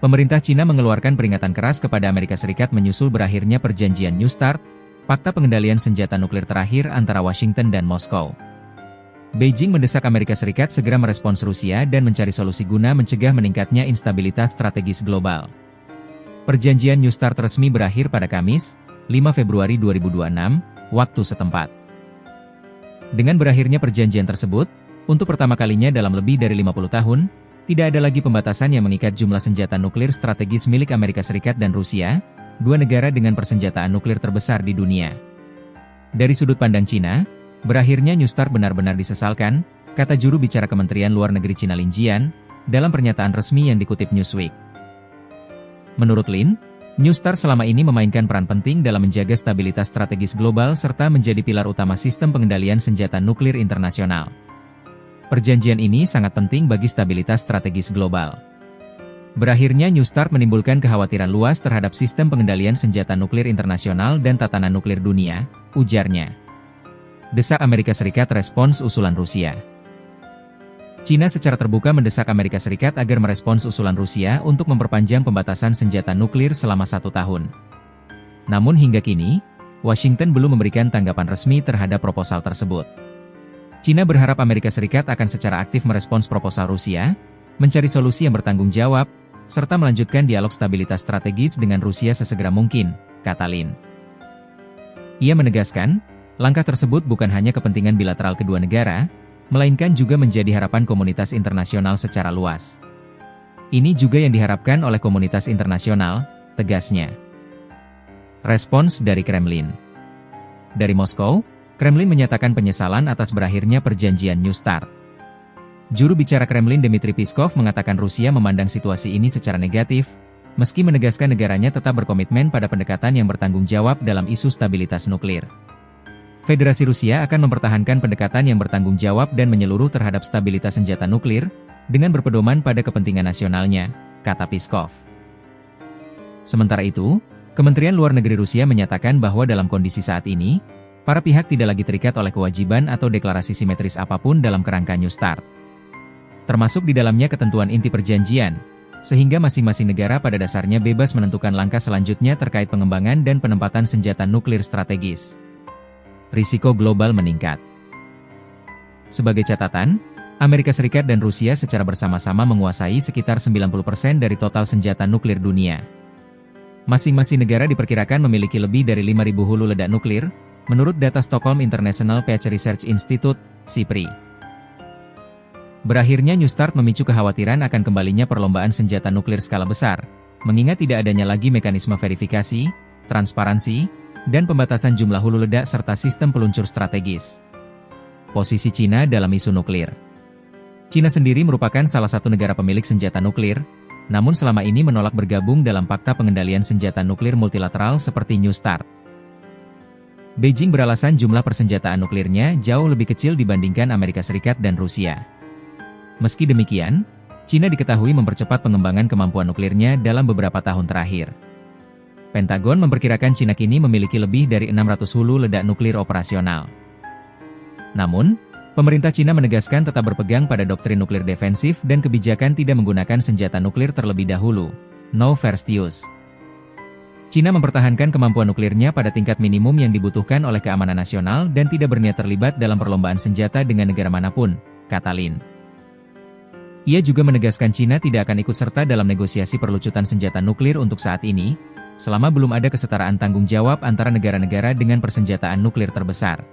Pemerintah Cina mengeluarkan peringatan keras kepada Amerika Serikat menyusul berakhirnya perjanjian New START, fakta pengendalian senjata nuklir terakhir antara Washington dan Moskow. Beijing mendesak Amerika Serikat segera merespons Rusia dan mencari solusi guna mencegah meningkatnya instabilitas strategis global. Perjanjian New START resmi berakhir pada Kamis, 5 Februari 2026, waktu setempat. Dengan berakhirnya perjanjian tersebut, untuk pertama kalinya dalam lebih dari 50 tahun, tidak ada lagi pembatasan yang mengikat jumlah senjata nuklir strategis milik Amerika Serikat dan Rusia, dua negara dengan persenjataan nuklir terbesar di dunia. Dari sudut pandang Cina, berakhirnya New START benar-benar disesalkan, kata juru bicara Kementerian Luar Negeri Cina Lin Jian, dalam pernyataan resmi yang dikutip Newsweek. Menurut Lin, New START selama ini memainkan peran penting dalam menjaga stabilitas strategis global serta menjadi pilar utama sistem pengendalian senjata nuklir internasional. Perjanjian ini sangat penting bagi stabilitas strategis global. Berakhirnya New START menimbulkan kekhawatiran luas terhadap sistem pengendalian senjata nuklir internasional dan tatanan nuklir dunia, ujarnya. Desak Amerika Serikat respons usulan Rusia. Cina secara terbuka mendesak Amerika Serikat agar merespons usulan Rusia untuk memperpanjang pembatasan senjata nuklir selama 1 tahun. Namun hingga kini, Washington belum memberikan tanggapan resmi terhadap proposal tersebut. Cina berharap Amerika Serikat akan secara aktif merespons proposal Rusia, mencari solusi yang bertanggung jawab, serta melanjutkan dialog stabilitas strategis dengan Rusia sesegera mungkin, kata Lin. Ia menegaskan, langkah tersebut bukan hanya kepentingan bilateral kedua negara, melainkan juga menjadi harapan komunitas internasional secara luas. Ini juga yang diharapkan oleh komunitas internasional, tegasnya. Respons dari Kremlin. Dari Moskow, Kremlin menyatakan penyesalan atas berakhirnya perjanjian New START. Juru bicara Kremlin Dmitry Peskov mengatakan Rusia memandang situasi ini secara negatif, meski menegaskan negaranya tetap berkomitmen pada pendekatan yang bertanggung jawab dalam isu stabilitas nuklir. Federasi Rusia akan mempertahankan pendekatan yang bertanggung jawab dan menyeluruh terhadap stabilitas senjata nuklir, dengan berpedoman pada kepentingan nasionalnya, kata Peskov. Sementara itu, Kementerian Luar Negeri Rusia menyatakan bahwa dalam kondisi saat ini, para pihak tidak lagi terikat oleh kewajiban atau deklarasi simetris apapun dalam kerangka New START. Termasuk di dalamnya ketentuan inti perjanjian, sehingga masing-masing negara pada dasarnya bebas menentukan langkah selanjutnya terkait pengembangan dan penempatan senjata nuklir strategis. Risiko global meningkat. Sebagai catatan, Amerika Serikat dan Rusia secara bersama-sama menguasai sekitar 90% dari total senjata nuklir dunia. Masing-masing negara diperkirakan memiliki lebih dari 5.000 hulu ledak nuklir, menurut data Stockholm International Peace Research Institute, SIPRI. Berakhirnya New START memicu kekhawatiran akan kembalinya perlombaan senjata nuklir skala besar, mengingat tidak adanya lagi mekanisme verifikasi, transparansi, dan pembatasan jumlah hulu ledak serta sistem peluncur strategis. Posisi Cina dalam isu nuklir. Cina sendiri merupakan salah satu negara pemilik senjata nuklir, namun selama ini menolak bergabung dalam fakta pengendalian senjata nuklir multilateral seperti New START. Beijing beralasan jumlah persenjataan nuklirnya jauh lebih kecil dibandingkan Amerika Serikat dan Rusia. Meski demikian, Cina diketahui mempercepat pengembangan kemampuan nuklirnya dalam beberapa tahun terakhir. Pentagon memperkirakan Cina kini memiliki lebih dari 600 hulu ledak nuklir operasional. Namun, pemerintah Cina menegaskan tetap berpegang pada doktrin nuklir defensif dan kebijakan tidak menggunakan senjata nuklir terlebih dahulu, no first use. Cina mempertahankan kemampuan nuklirnya pada tingkat minimum yang dibutuhkan oleh keamanan nasional dan tidak berniat terlibat dalam perlombaan senjata dengan negara manapun, kata Lin. Ia juga menegaskan Cina tidak akan ikut serta dalam negosiasi perlucutan senjata nuklir untuk saat ini, selama belum ada kesetaraan tanggung jawab antara negara-negara dengan persenjataan nuklir terbesar.